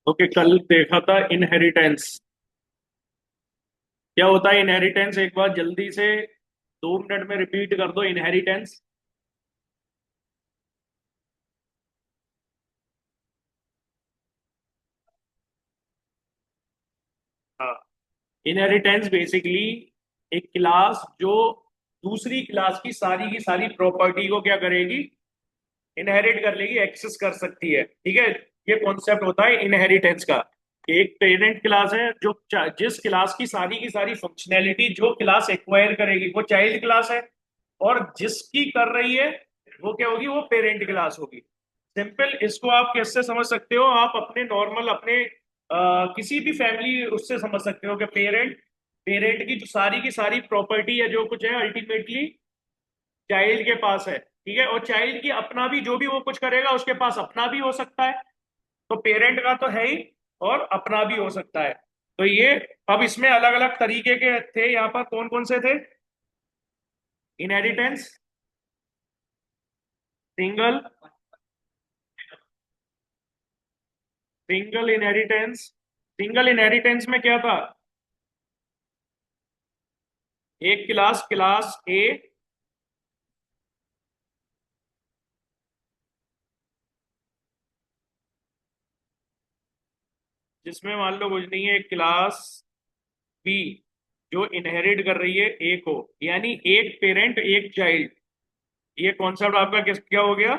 Okay, कल देखा था इनहेरिटेंस। क्या होता है इनहेरिटेंस? एक बार जल्दी से 2 मिनट में रिपीट कर दो इनहेरिटेंस। हाँ, इनहेरिटेंस बेसिकली एक क्लास जो दूसरी क्लास की सारी प्रॉपर्टी को क्या करेगी? इनहेरिट कर लेगी, एक्सेस कर सकती है। ठीक है, ये कॉन्सेप्ट होता है इनहेरिटेंस का। कि एक पेरेंट क्लास है जो जिस क्लास की सारी फंक्शनैलिटी जो क्लास एक्वायर करेगी वो चाइल्ड क्लास है। और जिसकी कर रही है वो क्या होगी? वो पेरेंट क्लास होगी। सिंपल, इसको आप कैसे समझ सकते हो? आप अपने नॉर्मल अपने किसी भी फैमिली उससे समझ सकते हो कि पेरेंट पेरेंट की सारी प्रॉपर्टी है जो कुछ है अल्टीमेटली चाइल्ड के पास है। ठीक है, और चाइल्ड की अपना भी जो भी वो कुछ करेगा उसके पास अपना भी हो सकता है। तो पेरेंट का तो है ही, और अपना भी हो सकता है। तो ये अब इसमें अलग अलग तरीके के थे। यहाँ पर कौन कौन से थे? Inheritance, single single inheritance. Single inheritance में क्या था? एक क्लास, क्लास ए, जिसमें मान लो कुछ नहीं है, एक क्लास बी जो इनहेरिट कर रही है ए को, यानी एक पेरेंट एक चाइल्ड। ये कॉन्सेप्ट आपका किस क्या हो गया?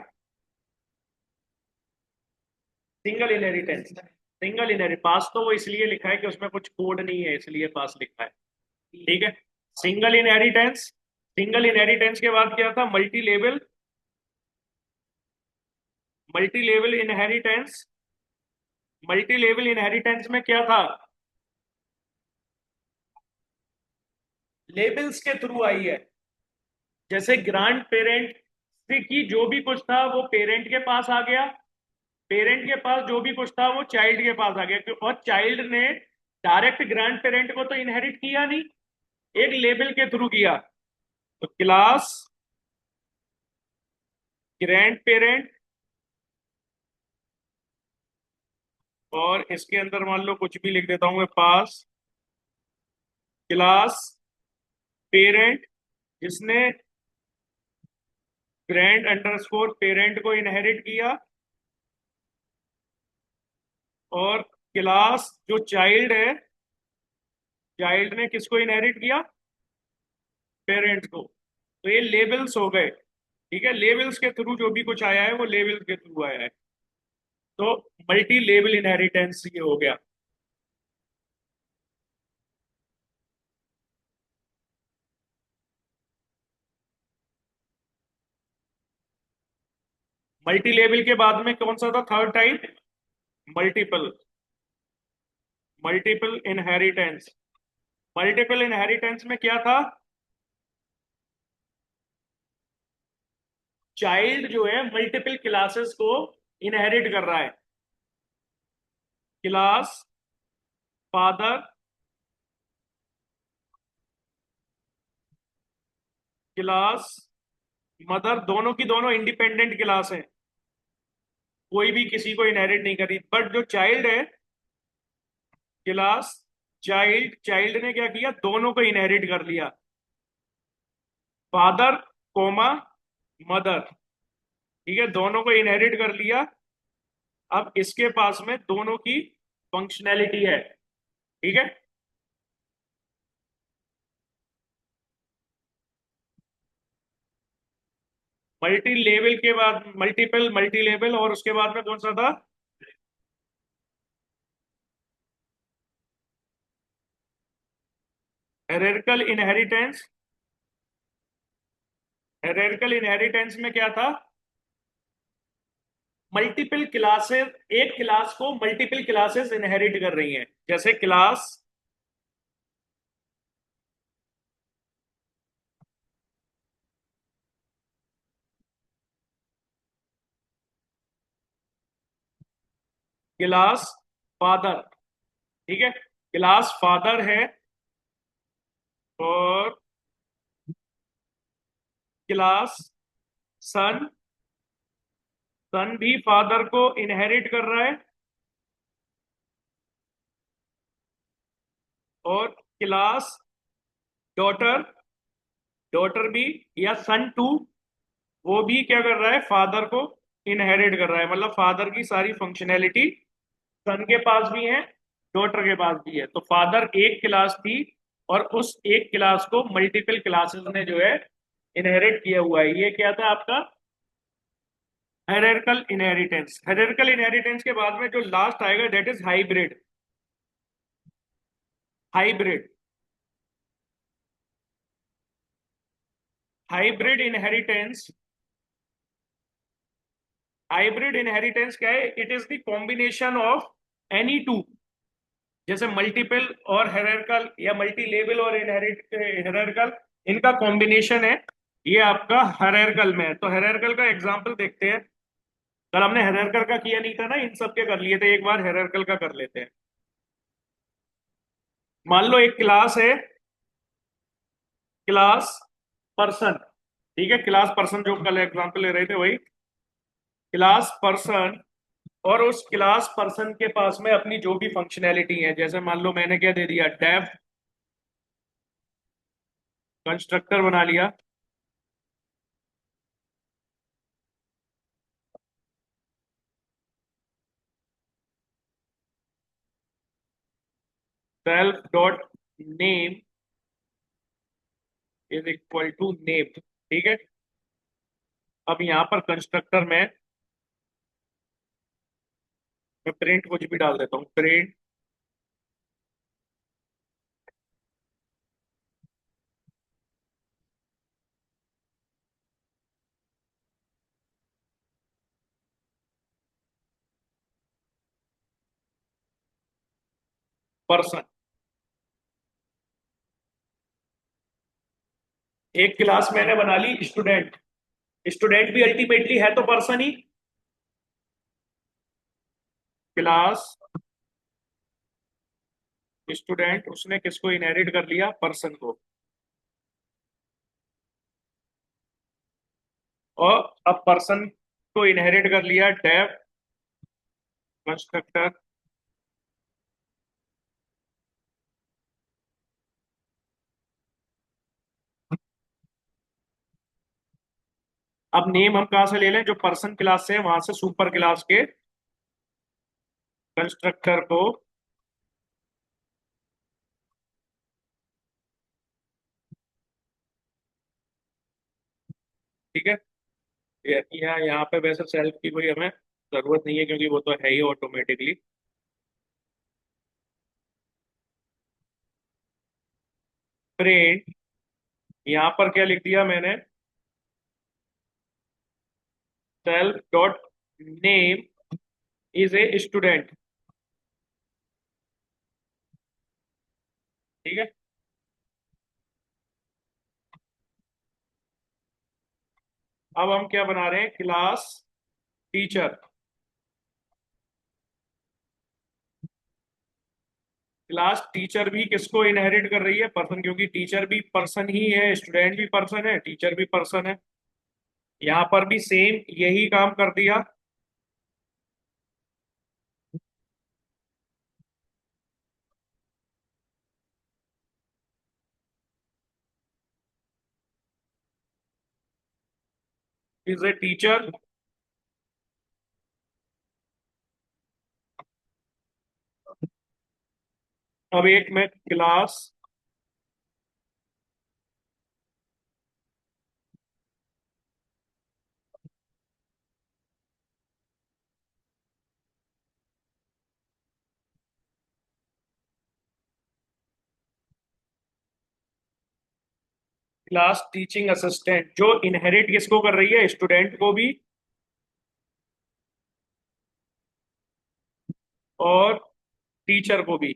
Single inheritance. सिंगल इनहेरिट पास तो वो इसलिए लिखा है कि उसमें कुछ कोड नहीं है, इसलिए पास लिखा है। ठीक है, सिंगल इनहेरिटेंस। सिंगल इनहेरिटेंस के बाद क्या था? Multi level. Multi level inheritance. Multi level inheritance में क्या था? लेबल्स के थ्रू आई है। जैसे ग्रांड पेरेंट की जो भी कुछ था वो पेरेंट के पास आ गया। पेरेंट के पास जो भी कुछ था वो चाइल्ड के पास आ गया, और चाइल्ड ने डायरेक्ट ग्रैंड पेरेंट को तो इनहेरिट किया नहीं, एक लेबल के थ्रू किया। तो क्लास ग्रैंड पेरेंट, और इसके अंदर मान लो कुछ भी लिख देता हूं मैं, पास क्लास पेरेंट, जिसने ग्रैंड अंडरस्कोर पेरेंट को इनहेरिट किया। और क्लास जो चाइल्ड है, चाइल्ड ने किसको इनहेरिट किया? पेरेंट को। तो ये लेबल्स हो गए। ठीक है, लेबल्स के थ्रू जो भी कुछ आया है वो लेबल्स के थ्रू आया है। तो मल्टी लेवल इनहेरिटेंस ये हो गया। मल्टी लेवल के बाद में कौन सा था third type? Multiple. Multiple inheritance. Multiple inheritance में क्या था? चाइल्ड जो है मल्टीपल क्लासेस को इनहेरिट कर रहा है। क्लास फादर, क्लास मदर, दोनों की दोनों इंडिपेंडेंट क्लास है। कोई भी किसी को इनहेरिट नहीं करी, बट जो चाइल्ड है, क्लास चाइल्ड, चाइल्ड ने क्या किया? दोनों को इनहेरिट कर लिया। Father comma mother. ठीक है, दोनों को इनहेरिट कर लिया। अब इसके पास में दोनों की फंक्शनैलिटी है। ठीक है, मल्टी लेवल के बाद मल्टीपल, मल्टी लेवल, और उसके बाद में कौन सा था? हेरेरकल इनहेरिटेंस। हेरेरकल इनहेरिटेंस में क्या था? मल्टीपल क्लासेस, एक क्लास को मल्टीपल क्लासेस इनहेरिट कर रही हैं। जैसे क्लास क्लास फादर। ठीक है, क्लास फादर है, और क्लास सन। सन भी फादर को इनहेरिट कर रहा है। और क्लास डॉटर, डॉटर भी या सन टू, वो भी क्या कर रहा है, फादर को इनहेरिट कर रहा है। मतलब फादर की सारी फंक्शनैलिटी सन के पास भी है, डॉटर के पास भी है। तो फादर एक क्लास थी और उस एक क्लास को मल्टीपल क्लासेस ने जो है इनहेरिट किया हुआ है। ये क्या था आपका हायरार्किकल इनहेरिटेंस। हायरार्किकल इनहेरिटेंस के बाद में जो लास्ट आएगा that is hybrid. Hybrid, hybrid inheritance. Hybrid inheritance क्या है? It is the combination of any two, जैसे मल्टीपल और हेरारकल या मल्टी लेवल और इनहेरिट हेरारकल, इनका कॉम्बिनेशन है। ये आपका हेरारकल में है। तो हेरारकल का एग्जांपल देखते हैं। कल हमने हेरारकल का किया नहीं था ना, इन सब के कर लिए थे, एक बार हेरारकल का कर लेते हैं। मान लो एक क्लास है, क्लास पर्सन, ठीक है, क्लास पर्सन जो कल एग्जांपल ले रहे थे वही क्लास पर्सन। और उस क्लास पर्सन के पास में अपनी जो भी फंक्शनैलिटी है, जैसे मान लो मैंने क्या दे दिया, डेफ कंस्ट्रक्टर बना लिया, self dot name is equal to name, ठीक है। अब यहां पर कंस्ट्रक्टर में मैं प्रिंट कुछ भी डाल देता हूँ, प्रिंट पर्सन। एक क्लास मैंने बना ली स्टूडेंट, स्टूडेंट भी अल्टीमेटली है तो पर्सन ही। क्लास स्टूडेंट, उसने किसको इनहेरिट कर लिया, पर्सन को। और अब पर्सन को इनहेरिट कर लिया डेफ कंस्ट्रक्टर। अब नेम हम कहां से ले लें, जो पर्सन क्लास से है वहां से सुपर क्लास के कंस्ट्रक्टर को, ठीक है। यहाँ यहाँ पे वैसे सेल्फ की कोई हमें जरूरत नहीं है क्योंकि वो तो है ही ऑटोमेटिकली। प्रिंट, यहाँ पर क्या लिख दिया मैंने, self dot name is a student, ठीक है। अब हम क्या बना रहे हैं, क्लास टीचर। क्लास टीचर भी किसको इनहेरिट कर रही है, पर्सन, क्योंकि टीचर भी पर्सन ही है, स्टूडेंट भी पर्सन है, टीचर भी पर्सन है। यहाँ पर भी सेम यही काम कर दिया। Is a teacher. अब एक मैं क्लास क्लास टीचिंग असिस्टेंट, जो इनहेरिट किसको कर रही है, स्टूडेंट को भी और टीचर को भी।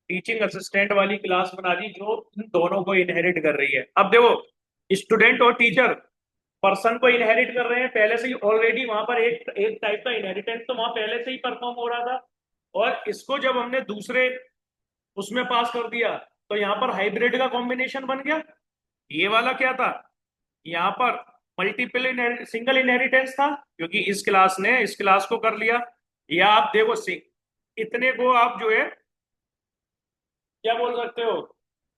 टीचिंग असिस्टेंट वाली क्लास बना दी जो इन दोनों को इनहेरिट कर रही है। अब देखो, स्टूडेंट और टीचर पर्सन को इनहेरिट कर रहे हैं पहले से ही, ऑलरेडी वहां पर एक एक टाइप का इनहेरिटेंस तो वहां पहले से ही परफॉर्म हो रहा था। और इसको जब हमने दूसरे उसमें पास कर दिया तो यहाँ पर हाइब्रिड का कॉम्बिनेशन बन गया। ये वाला क्या था, यहाँ पर मल्टीपल सिंगल इनहेरिटेंस था क्योंकि इस क्लास ने इस क्लास को कर लिया। या आप देखो इतने को आप जो है क्या बोल सकते हो,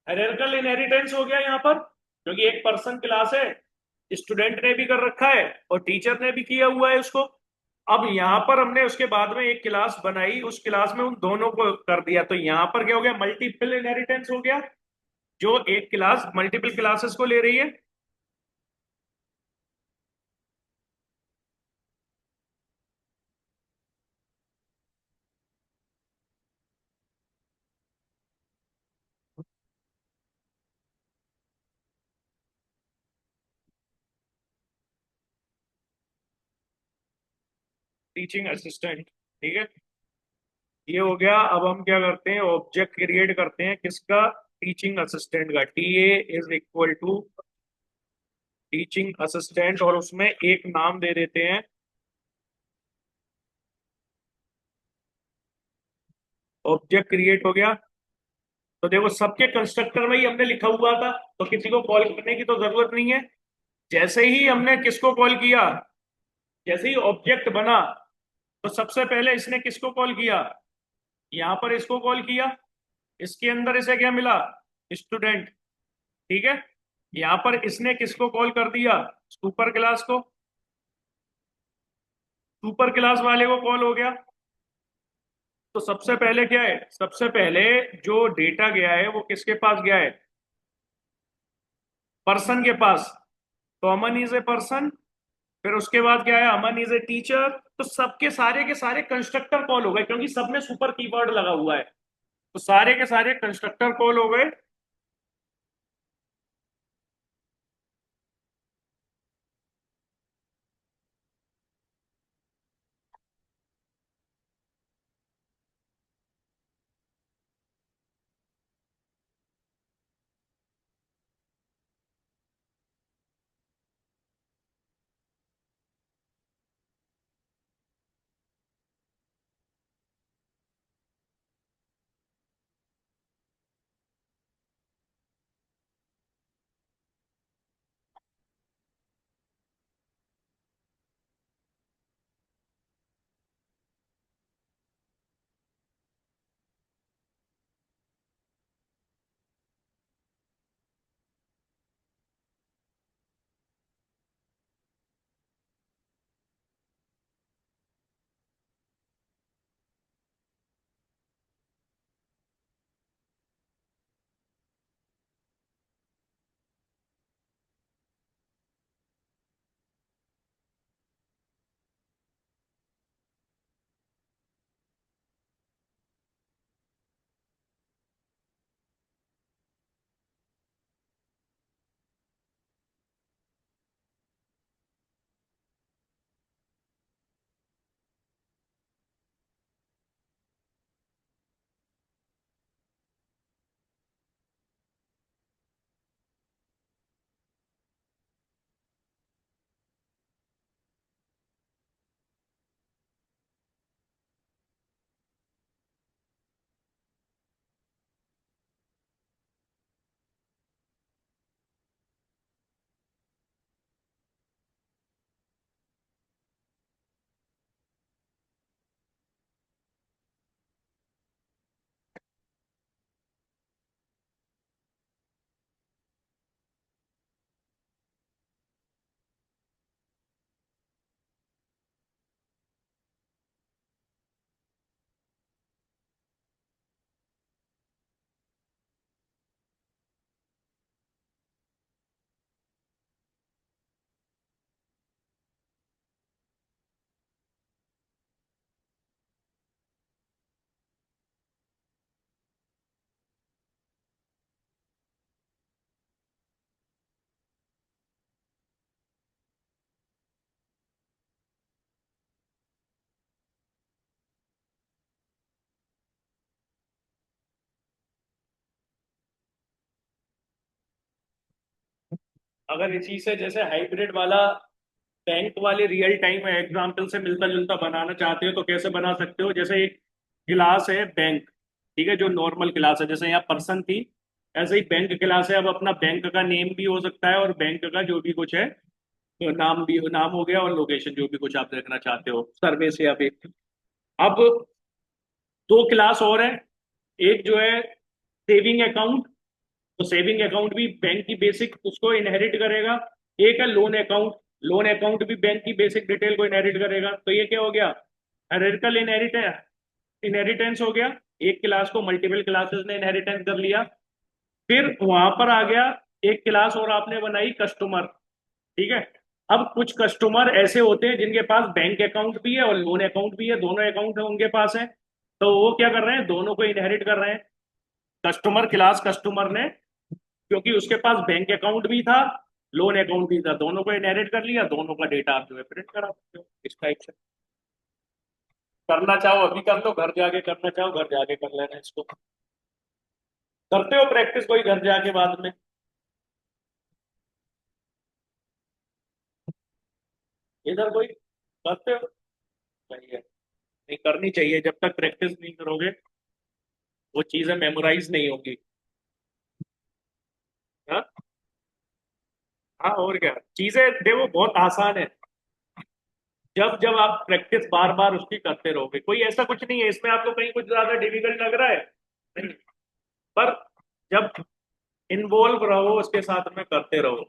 हायरार्किकल इनहेरिटेंस हो गया यहाँ पर, क्योंकि एक पर्सन क्लास है, स्टूडेंट ने भी कर रखा है और टीचर ने भी किया हुआ है उसको। अब यहाँ पर हमने उसके बाद में एक क्लास बनाई, उस क्लास में उन दोनों को कर दिया, तो यहाँ पर क्या हो गया, मल्टीपल इनहेरिटेंस हो गया, जो एक क्लास मल्टीपल क्लासेस को ले रही है। टीचिंग असिस्टेंट, ठीक है, ये हो गया। अब हम क्या करते हैं, ऑब्जेक्ट क्रिएट करते हैं किसका, टीचिंग असिस्टेंट का। TA is equal to teaching assistant, और उसमें एक नाम दे देते हैं, ऑब्जेक्ट क्रिएट हो गया। तो देखो सबके कंस्ट्रक्टर में ही हमने लिखा हुआ था, तो किसी को कॉल करने की तो जरूरत नहीं है। जैसे ही हमने किसको कॉल किया, जैसे ही ऑब्जेक्ट बना, तो सबसे पहले इसने किसको कॉल किया, यहां पर इसको कॉल किया, इसके अंदर इसे क्या मिला, स्टूडेंट, ठीक है। यहां पर इसने किसको कॉल कर दिया, सुपर क्लास को, सुपर क्लास वाले को कॉल हो गया। तो सबसे पहले क्या है, सबसे पहले जो डेटा गया है वो किसके पास गया है, पर्सन के पास। तो अमन इज ए पर्सन, फिर उसके बाद क्या है, अमन इज ए टीचर। तो सबके सारे के सारे कंस्ट्रक्टर कॉल हो गए, क्योंकि सब में सुपर कीवर्ड लगा हुआ है, तो सारे के सारे कंस्ट्रक्टर कॉल हो गए। अगर इसी से जैसे हाइब्रिड वाला, बैंक वाले रियल टाइम एग्जाम्पल से मिलता जुलता बनाना चाहते हो, तो कैसे बना सकते हो, जैसे एक क्लास है बैंक, ठीक है, जो नॉर्मल क्लास है, जैसे यहाँ पर्सन थी, ऐसे ही बैंक क्लास है। अब अपना बैंक का नेम भी हो सकता है, और बैंक का जो भी कुछ है, तो नाम भी, नाम हो गया, और लोकेशन जो भी कुछ आप देखना चाहते हो, सर्विस या फिर। अब दो क्लास और है, एक जो है सेविंग अकाउंट, तो सेविंग अकाउंट भी बैंक की बेसिक उसको इनहेरिट करेगा। एक है लोन अकाउंट, लोन अकाउंट भी बैंक की बेसिक डिटेल को इनहेरिट करेगा। तो ये क्या हो गया, हेरिडिकल इनहेरिटेंस हो गया। एक क्लास को मल्टीपल क्लासेस ने इनहेरिटेंस कर लिया। फिर वहां पर आ गया एक क्लास और आपने बनाई कस्टमर, ठीक है। अब कुछ कस्टमर ऐसे होते हैं जिनके पास बैंक अकाउंट भी है और लोन अकाउंट भी है, दोनों अकाउंट है उनके पास है। तो वो क्या कर रहे हैं, दोनों को इनहेरिट कर रहे हैं। कस्टमर क्लास कस्टमर ने, क्योंकि उसके पास बैंक अकाउंट भी था, लोन अकाउंट भी था, दोनों को इनहेरिट कर लिया, दोनों का डेटा आप जो है प्रिंट करा सकते हो इस टाइप से। करना चाहो अभी कर लो, घर जाके करना चाहो घर जाके कर लेना इसको। करते हो प्रैक्टिस कोई घर जाके बाद में? इधर कोई करते हो? सही है, नहीं करनी चाहिए, जब तक प्रैक्टिस नहीं करोगे वो चीजें मेमोराइज नहीं होंगी। हाँ। हाँ और क्या, चीजें देखो बहुत आसान है। जब जब आप प्रैक्टिस बार बार उसकी करते रहोगे, कोई ऐसा कुछ नहीं है इसमें आपको कहीं कुछ ज्यादा डिफिकल्ट लग रहा है, नहीं। पर जब इन्वॉल्व रहो उसके साथ में करते रहो।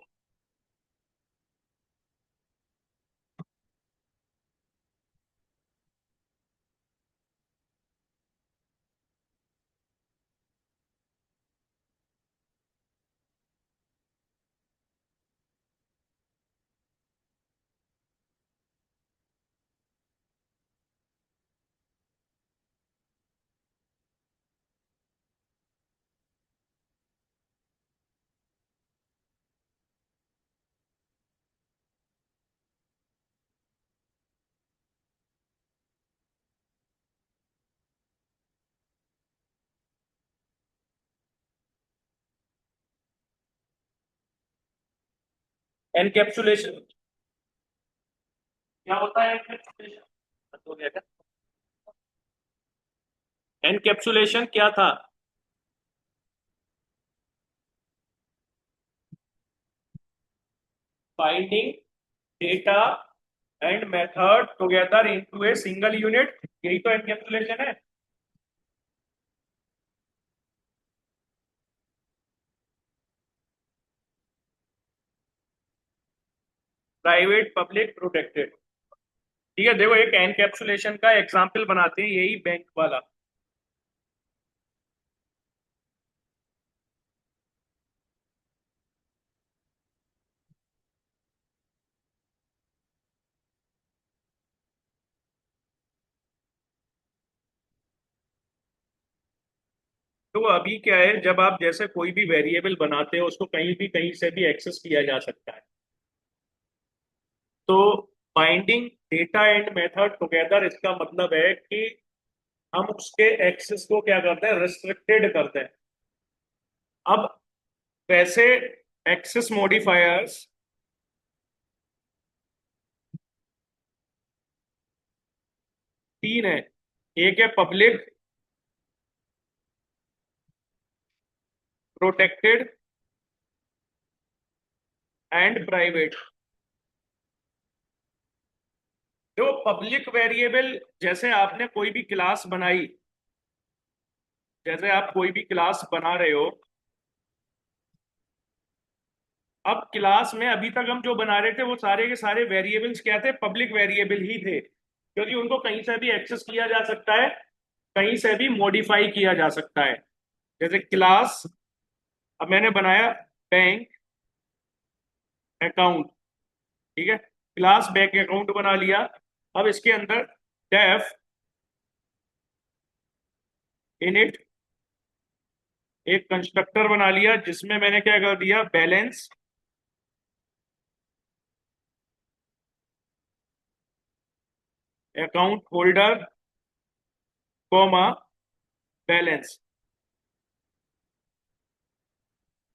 एनकैप्सुलेशन क्या होता है? एनकैप्सुलेशन हो गया क्या? एनकैप्सुलेशन क्या था? Binding data and method together into a single unit, यही तो एनकैप्सुलेशन है। प्राइवेट पब्लिक प्रोटेक्टेड, ठीक है। देखो एक एनकैप्सुलेशन का एग्जांपल बनाते हैं, यही बैंक वाला। तो अभी क्या है, जब आप जैसे कोई भी वेरिएबल बनाते हो उसको कहीं भी कहीं से भी एक्सेस किया जा सकता है। तो binding data and method together, इसका मतलब है कि हम उसके एक्सेस को क्या करते हैं, रिस्ट्रिक्टेड करते हैं। अब वैसे एक्सेस मॉडिफायर्स तीन है। एक है पब्लिक, प्रोटेक्टेड एंड प्राइवेट। जो पब्लिक वेरिएबल, जैसे आपने कोई भी क्लास बनाई, जैसे आप कोई भी क्लास बना रहे हो, अब क्लास में अभी तक हम जो बना रहे थे वो सारे के सारे वेरिएबल्स क्या थे, पब्लिक वेरिएबल ही थे, क्योंकि उनको कहीं से भी एक्सेस किया जा सकता है, कहीं से भी मॉडिफाई किया जा सकता है। जैसे क्लास, अब मैंने बनाया बैंक अकाउंट, ठीक है। क्लास बैंक अकाउंट बना लिया। अब इसके अंदर डेफ इनिट एक कंस्ट्रक्टर बना लिया, जिसमें मैंने क्या कर दिया, balance account holder comma balance.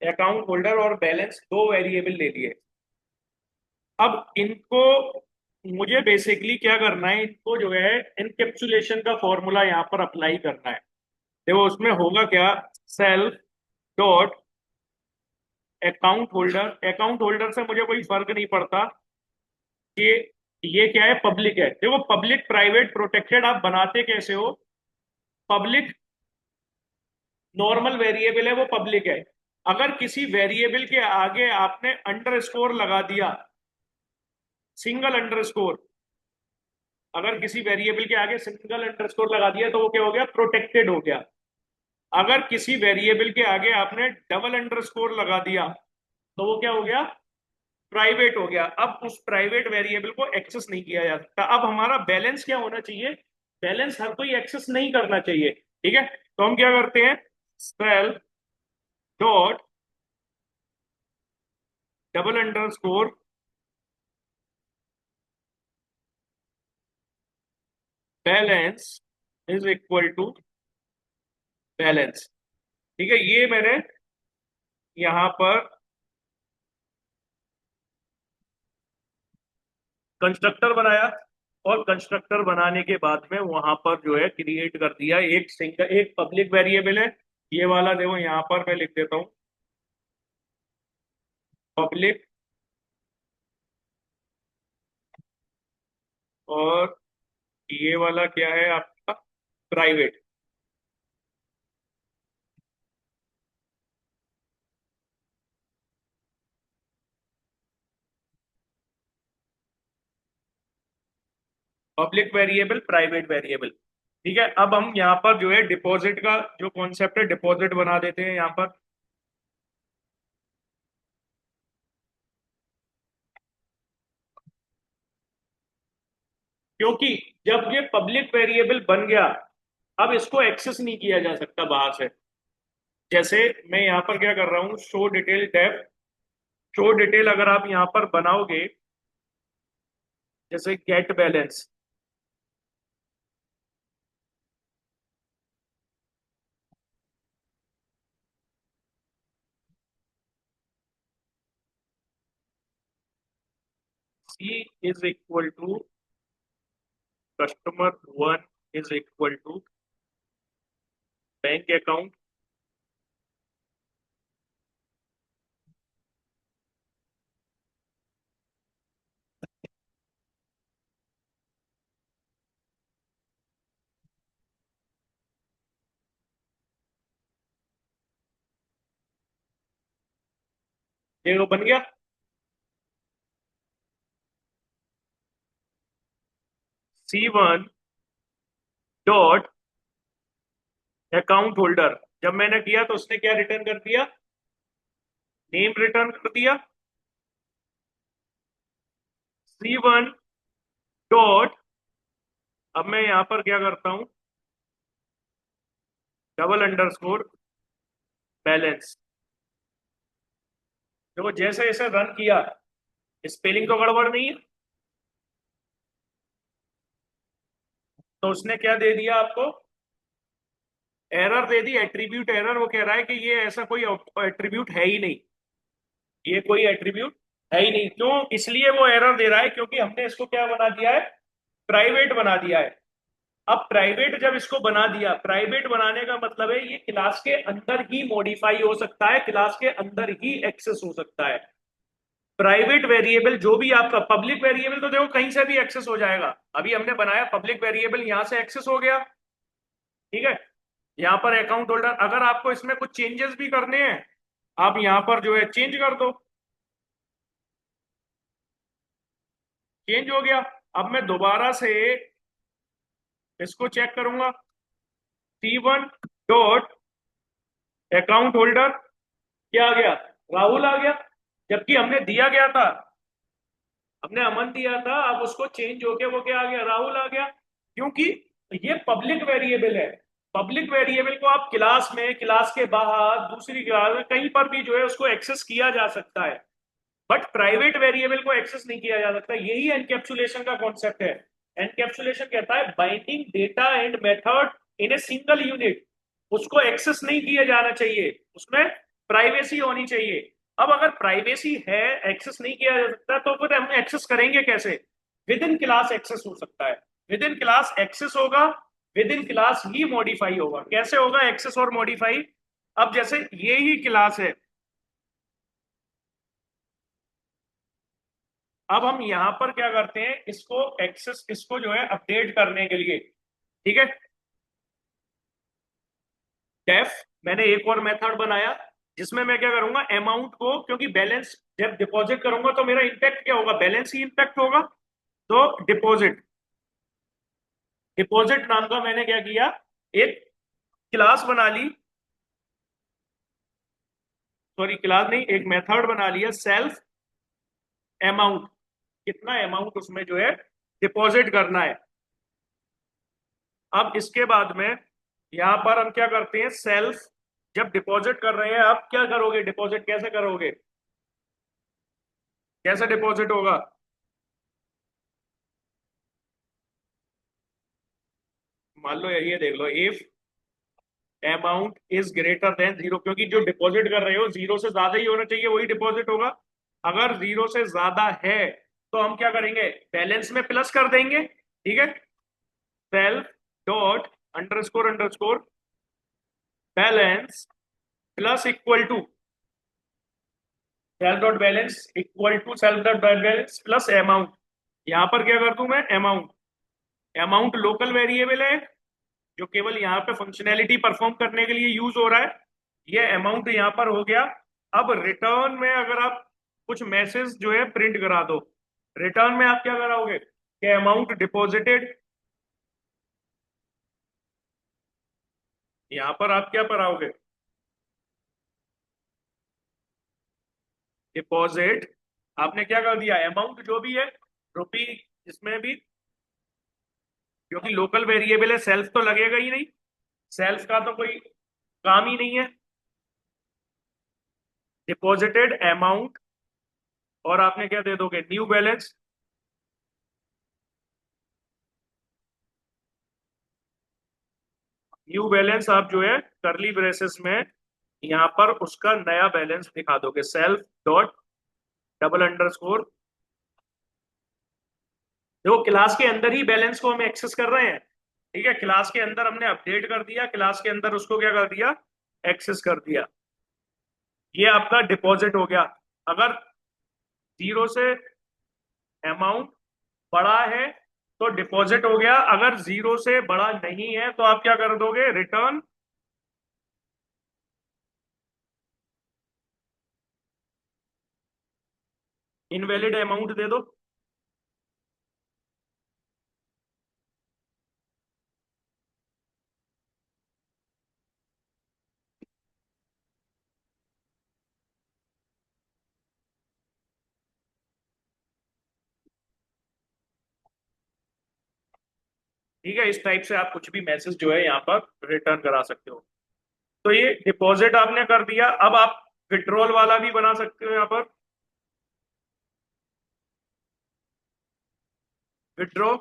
Account holder और बैलेंस दो वेरिएबल ले लिए। अब इनको मुझे बेसिकली क्या करना है, इनको जो है इनकेप्सुलेशन का फॉर्मूला यहाँ पर अप्लाई करना है। देखो उसमें होगा क्या, सेल्फ डॉट अकाउंट होल्डर से मुझे कोई फर्क नहीं पड़ता कि ये क्या है, पब्लिक है। देखो पब्लिक प्राइवेट प्रोटेक्टेड आप बनाते कैसे हो, पब्लिक नॉर्मल वेरिएबल है वो पब्लिक है। अगर किसी वेरिएबल के आगे आपने अंडरस्कोर लगा दिया, सिंगल अंडरस्कोर, अगर किसी वेरिएबल के आगे सिंगल अंडरस्कोर लगा दिया तो वो क्या हो गया, प्रोटेक्टेड हो गया। अगर किसी वेरिएबल के आगे आपने डबल अंडरस्कोर लगा दिया तो वो क्या हो गया, प्राइवेट हो गया। अब उस प्राइवेट वेरिएबल को एक्सेस नहीं किया जा सकता। अब हमारा बैलेंस क्या होना चाहिए, बैलेंस हर कोई एक्सेस नहीं करना चाहिए, ठीक है। तो हम क्या करते हैं, self dot double underscore balance is equal to balance, ठीक है। ये मैंने यहां पर कंस्ट्रक्टर बनाया, और कंस्ट्रक्टर बनाने के बाद में वहां पर जो है क्रिएट कर दिया एक सिंगल, एक पब्लिक वेरिएबल है ये वाला, देखो यहां पर मैं लिख देता हूं, पब्लिक, और ये वाला क्या है आपका, private. Public variable, private variable, ठीक है। अब हम यहाँ पर जो है डिपॉजिट का जो कॉन्सेप्ट है, डिपॉजिट बना देते हैं यहाँ पर। क्योंकि जब ये पब्लिक वेरिएबल बन गया, अब इसको एक्सेस नहीं किया जा सकता बाहर से। जैसे मैं यहाँ पर क्या कर रहा हूँ, show detail tab, show detail अगर आप यहाँ पर बनाओगे, जैसे get balance, C is equal to customer one is equal to bank account, ये वो बन गया। C1 डॉट अकाउंट होल्डर, जब मैंने किया तो उसने क्या रिटर्न कर दिया, नेम रिटर्न कर दिया। C1 डॉट, अब मैं यहां पर क्या करता हूं, डबल अंडरस्कोर बैलेंस। देखो जैसे जैसे रन किया, स्पेलिंग तो गड़बड़ नहीं है, तो उसने क्या दे दिया आपको, एरर दे दी, एट्रीब्यूट एरर। वो कह रहा है कि ये ऐसा कोई एट्रीब्यूट है ही नहीं, ये कोई एट्रीब्यूट है ही नहीं। क्यों, इसलिए वो एरर दे रहा है क्योंकि हमने इसको क्या बना दिया है, प्राइवेट बना दिया है। अब प्राइवेट जब इसको बना दिया, प्राइवेट बनाने का मतलब है ये क्लास के अंदर ही मॉडिफाई हो सकता है, क्लास के अंदर ही एक्सेस हो सकता है। प्राइवेट वेरिएबल जो भी आपका, पब्लिक वेरिएबल तो देखो कहीं से भी एक्सेस हो जाएगा। अभी हमने बनाया पब्लिक वेरिएबल, यहां से एक्सेस हो गया, ठीक है। यहाँ पर अकाउंट होल्डर, अगर आपको इसमें कुछ चेंजेस भी करने हैं, आप यहाँ पर जो है चेंज कर दो, चेंज हो गया। अब मैं दोबारा से इसको चेक करूंगा, C1 डॉट अकाउंट होल्डर, क्या आ गया, राहुल आ गया। जबकि हमने दिया गया था, हमने अमन दिया था, अब उसको चेंज होके वो क्या आ गया, राहुल आ गया। क्योंकि ये पब्लिक वेरिएबल है। पब्लिक वेरिएबल को आप क्लास में, क्लास के बाहर, दूसरी क्लास में, कहीं पर भी जो है उसको एक्सेस किया जा सकता है, बट प्राइवेट वेरिएबल को एक्सेस नहीं किया जा सकता। यही एनकैप्सुलेशन का कॉन्सेप्ट है। एनकैप्सुलेशन कहता है binding data and method in a single unit, उसको एक्सेस नहीं किया जाना चाहिए, उसमें प्राइवेसी होनी चाहिए। अब अगर प्राइवेसी है, एक्सेस नहीं किया जा सकता, तो फिर हम एक्सेस करेंगे कैसे, विद इन क्लास एक्सेस हो सकता है, विद इन क्लास एक्सेस होगा, with in class he modify होगा। कैसे होगा एक्सेस और मॉडिफाई, अब जैसे ये ही क्लास है, अब हम यहां पर क्या करते हैं, इसको एक्सेस, इसको जो है अपडेट करने के लिए, ठीक है, डेफ मैंने एक और मेथड बनाया जिसमें मैं क्या करूंगा, अमाउंट को, क्योंकि बैलेंस जब डिपॉजिट करूंगा तो मेरा इम्पैक्ट क्या होगा, बैलेंस ही इम्पैक्ट होगा। तो डिपॉजिट, डिपॉजिट नाम का मैंने क्या किया, एक क्लास बना ली, सॉरी क्लास नहीं, एक मेथड बना लिया, सेल्फ अमाउंट, कितना अमाउंट उसमें जो है डिपॉजिट करना है। अब इसके बाद में यहां पर हम क्या करते हैं, सेल्फ, जब डिपॉजिट कर रहे हैं आप क्या करोगे, डिपॉजिट कैसे करोगे, कैसे डिपॉजिट होगा, मान लो ये देख लो, if amount is greater than zero, क्योंकि जो डिपॉजिट कर रहे हो जीरो से ज्यादा ही होना चाहिए, वही डिपॉजिट होगा। अगर जीरो से ज्यादा है तो हम क्या करेंगे, बैलेंस में प्लस कर देंगे, ठीक है, self dot underscore underscore balance plus equal to self dot balance equal to self dot balance plus amount. यहां पर क्या कर दूं मैं, अमाउंट, अमाउंट लोकल वेरिएबल है जो केवल यहाँ पे फंक्शनैलिटी परफॉर्म करने के लिए यूज हो रहा है, ये अमाउंट यहाँ पर हो गया। अब रिटर्न में अगर आप कुछ मैसेज जो है प्रिंट करा दो, रिटर्न में आप क्या कराओगे कि अमाउंट डिपॉजिटेड, यहां पर आप क्या कराओगे, डिपॉजिट, आपने क्या कर दिया, अमाउंट जो भी है रुपी, इसमें भी क्योंकि लोकल वेरिएबल है सेल्फ तो लगेगा ही नहीं, सेल्फ का तो कोई काम ही नहीं है, डिपॉजिटेड अमाउंट, और आपने क्या दे दोगे, न्यू बैलेंस, न्यू बैलेंस आप जो है करली ब्रेसेस में यहां पर उसका नया बैलेंस दिखा दोगे, सेल्फ डॉट डबल अंडरस्कोर, देखो क्लास के अंदर ही बैलेंस को हम एक्सेस कर रहे हैं, ठीक है, क्लास के अंदर हमने अपडेट कर दिया, क्लास के अंदर उसको क्या कर दिया, एक्सेस कर दिया। ये आपका डिपॉजिट हो गया। अगर जीरो से अमाउंट बड़ा है तो डिपॉजिट हो गया, अगर जीरो से बड़ा नहीं है तो आप क्या कर दोगे, रिटर्न इनवैलिड अमाउंट दे दो। ठीक है, इस टाइप से आप कुछ भी मैसेज जो है यहाँ पर रिटर्न करा सकते हो। तो ये डिपॉजिट आपने कर दिया, अब आप विड्रॉल वाला भी बना सकते हो यहाँ पर, विड्रॉ,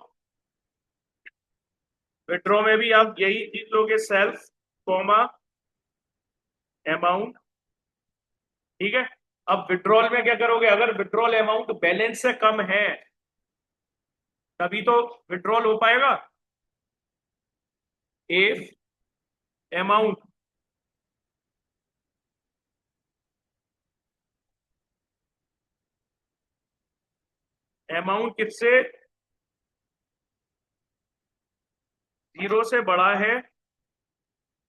विड्रॉ में भी आप यही चीज लोगे, सेल्फ कॉमा अमाउंट, ठीक है। अब विड्रॉल में क्या करोगे, अगर विड्रॉल अमाउंट बैलेंस से कम है तभी तो विड्रॉल हो पाएगा, इफ अमाउंट, अमाउंट किससे जीरो से बड़ा है,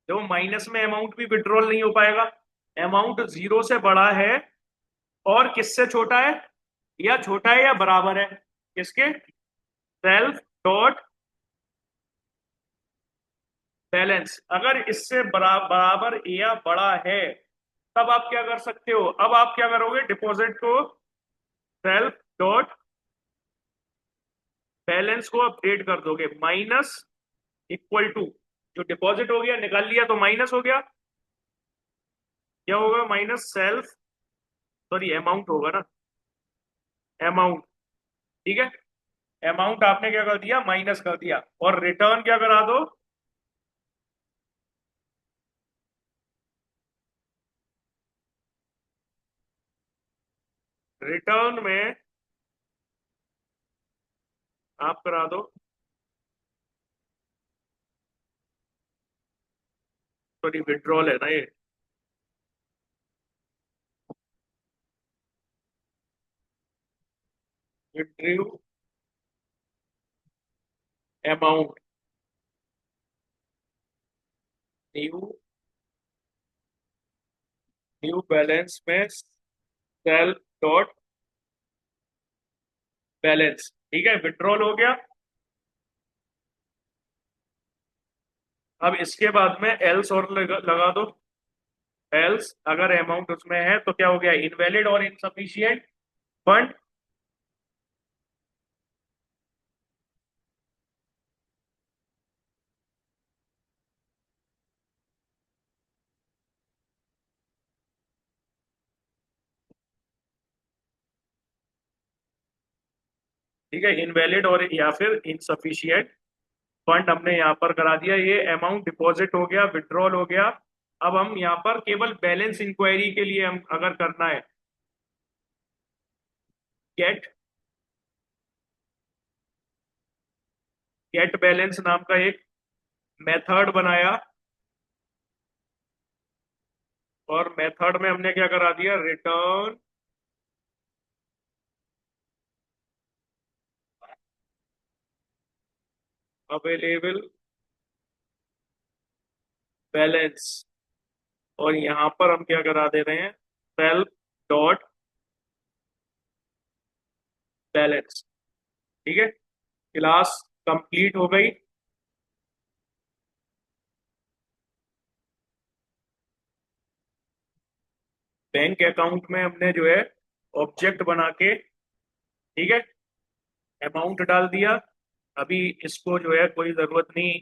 तो माइनस में अमाउंट भी विड्रॉल नहीं हो पाएगा, अमाउंट जीरो से बड़ा है और किससे छोटा है, या छोटा है या बराबर है किसके, सेल्फ डॉट बैलेंस, अगर इससे बराबर या बड़ा है तब आप क्या कर सकते हो, अब आप क्या करोगे, डिपॉजिट को सेल्फ डॉट बैलेंस को अपडेट कर दोगे, माइनस इक्वल टू, जो डिपॉजिट हो गया निकाल लिया तो माइनस हो गया, क्या होगा, माइनस सेल्फ, सॉरी अमाउंट होगा ना, अमाउंट, ठीक है, अमाउंट आपने क्या कर दिया, माइनस कर दिया, और रिटर्न क्या करा दो, रिटर्न में आप करा दो, सॉरी विड्रॉल है ना ये, withdrew amount new new balance में सेल डॉट बैलेंस, ठीक है, विड्रॉल हो गया। अब इसके बाद में एल्स और लगा दो। एल्स अगर अमाउंट उसमें है तो क्या हो गया, इनवैलिड और इनसफिशियंट फंड। ठीक है, इनवैलिड और या फिर इनसफिशियंट फंड हमने यहाँ पर करा दिया, ये अमाउंट डिपॉजिट हो गया, विड्रॉल हो गया। अब हम यहाँ पर केवल बैलेंस इंक्वायरी के लिए हम अगर करना है, गेट गेट बैलेंस नाम का एक मेथड बनाया, और मेथड में हमने क्या करा दिया, रिटर्न अवेलेबल बैलेंस। और यहाँ पर हम क्या करा दे रहे हैं, सेल्फ डॉट बैलेंस। ठीक है, क्लास कंप्लीट हो गई। बैंक अकाउंट में हमने जो है ऑब्जेक्ट बना के, ठीक है, अमाउंट डाल दिया। अभी इसको जो है कोई जरूरत नहीं,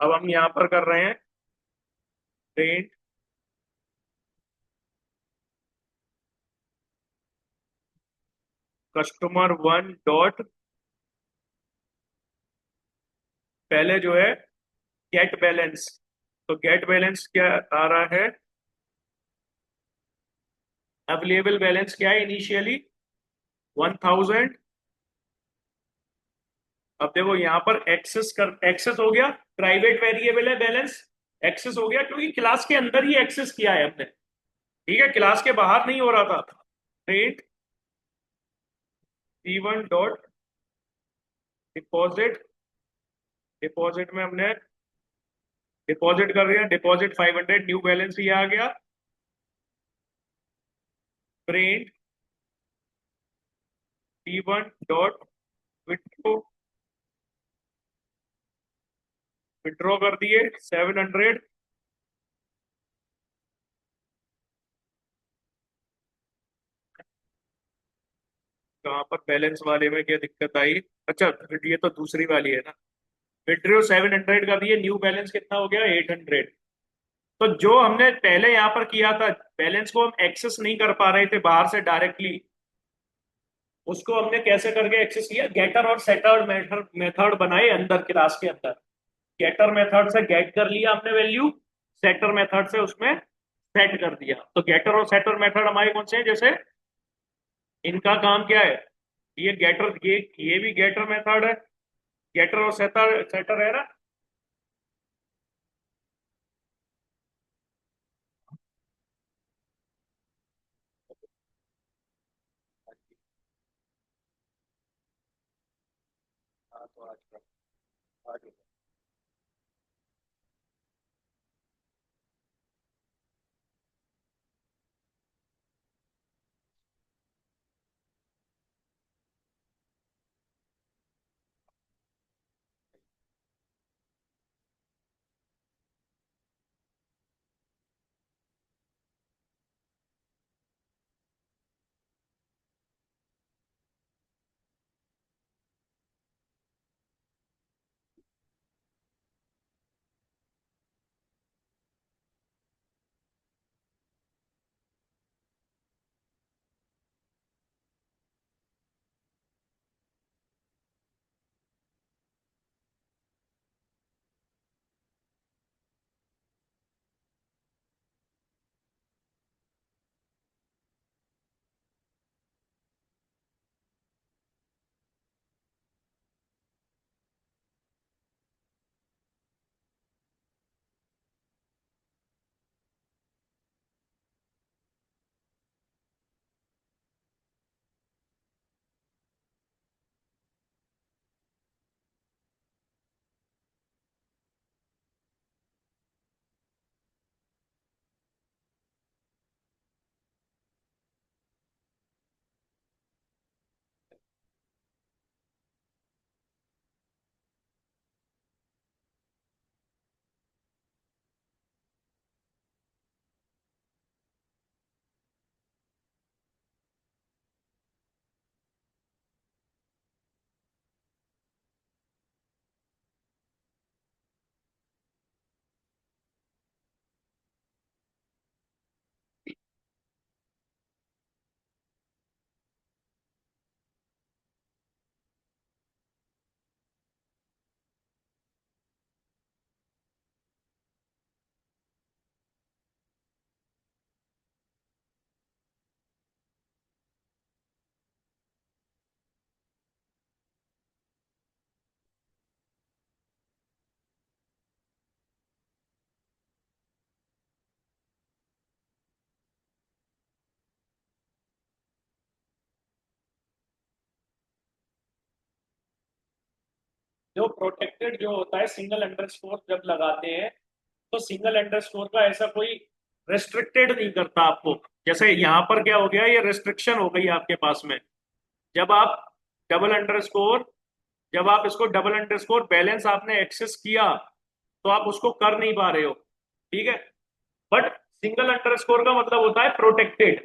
अब हम यहाँ पर कर रहे हैं प्रिंट कस्टमर वन डॉट, पहले जो है गेट बैलेंस। तो गेट बैलेंस क्या आ रहा है, अवेलेबल बैलेंस क्या है इनिशियली 1000। अब देखो यहाँ पर एक्सेस हो गया, प्राइवेट वेरिएबल है बैलेंस, एक्सेस हो गया क्योंकि क्लास के अंदर ही एक्सेस किया है हमने। ठीक है, क्लास के बाहर नहीं हो रहा था। Print P1 dot deposit, deposit में हमने डिपॉजिट कर दिया, डिपॉजिट 500, न्यू बैलेंस ये आ गया। Print P1 dot withdraw, withdraw कर दिए 700। कहाँ पर बैलेंस वाले में क्या दिक्कत आई, अच्छा ये तो दूसरी वाली है ना। विड्रो 700 कर दिए, न्यू बैलेंस कितना हो गया 800। तो जो हमने पहले यहाँ पर किया था, बैलेंस को हम एक्सेस नहीं कर पा रहे थे बाहर से डायरेक्टली, उसको हमने कैसे करके एक्सेस किया, गेटर और सेटर मेथड मेथड बनाए अंदर क्लास के अंदर। गेटर मेथड से गेट कर लिया हमने वैल्यू, सेटर मेथड से उसमें सेट कर दिया। तो गेटर और सेटर मेथड हमारे कौन से हैं, जैसे इनका काम क्या है, ये गेटर, ये भी गेटर मेथड है, गेटर और सेटर सेटर है ना। हाँ, तो आज का आज जो प्रोटेक्टेड जो होता है सिंगल अंडरस्कोर जब लगाते हैं, तो सिंगल अंडरस्कोर का ऐसा कोई रेस्ट्रिक्टेड नहीं करता आपको। जैसे यहाँ पर क्या हो गया, ये रेस्ट्रिक्शन हो गई आपके पास में। जब आप डबल अंडरस्कोर जब आप इसको डबल अंडरस्कोर बैलेंस आपने एक्सेस किया, तो आप उसको कर नहीं पा रहे हो, ठीक है। बट सिंगल अंडरस्कोर का मतलब होता है प्रोटेक्टेड,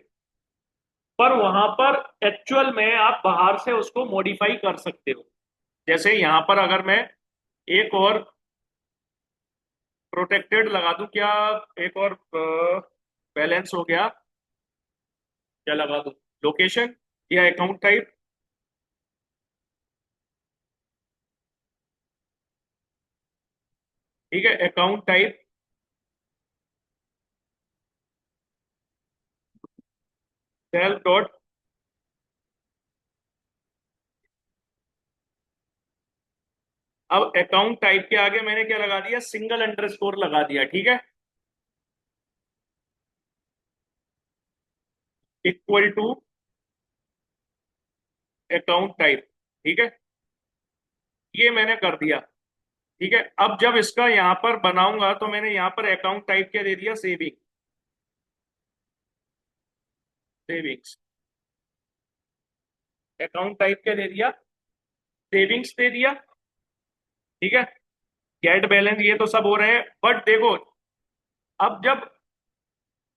पर वहां पर एक्चुअल में आप बाहर से उसको मॉडिफाई कर सकते हो। जैसे यहां पर अगर मैं एक और प्रोटेक्टेड लगा दूं क्या, एक और बैलेंस हो गया, क्या लगा दूं, लोकेशन या अकाउंट टाइप। ठीक है, अकाउंट टाइप सेल्फ डॉट। अब अकाउंट टाइप के आगे मैंने क्या लगा दिया, सिंगल अंडरस्कोर लगा दिया, ठीक है। इक्वल टू अकाउंट टाइप, ठीक है। ये मैंने कर दिया, ठीक है। अब जब इसका यहां पर बनाऊंगा तो मैंने यहां पर अकाउंट टाइप क्या दे दिया, सेविंग, सेविंग्स। अकाउंट टाइप क्या दे दिया, सेविंग्स दे दिया, ठीक है। गेट बैलेंस ये तो सब हो रहे हैं, बट देखो, अब जब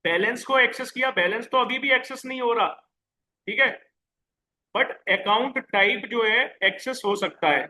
बैलेंस को एक्सेस किया, बैलेंस तो अभी भी एक्सेस नहीं हो रहा, ठीक है। बट अकाउंट टाइप जो है एक्सेस हो सकता है।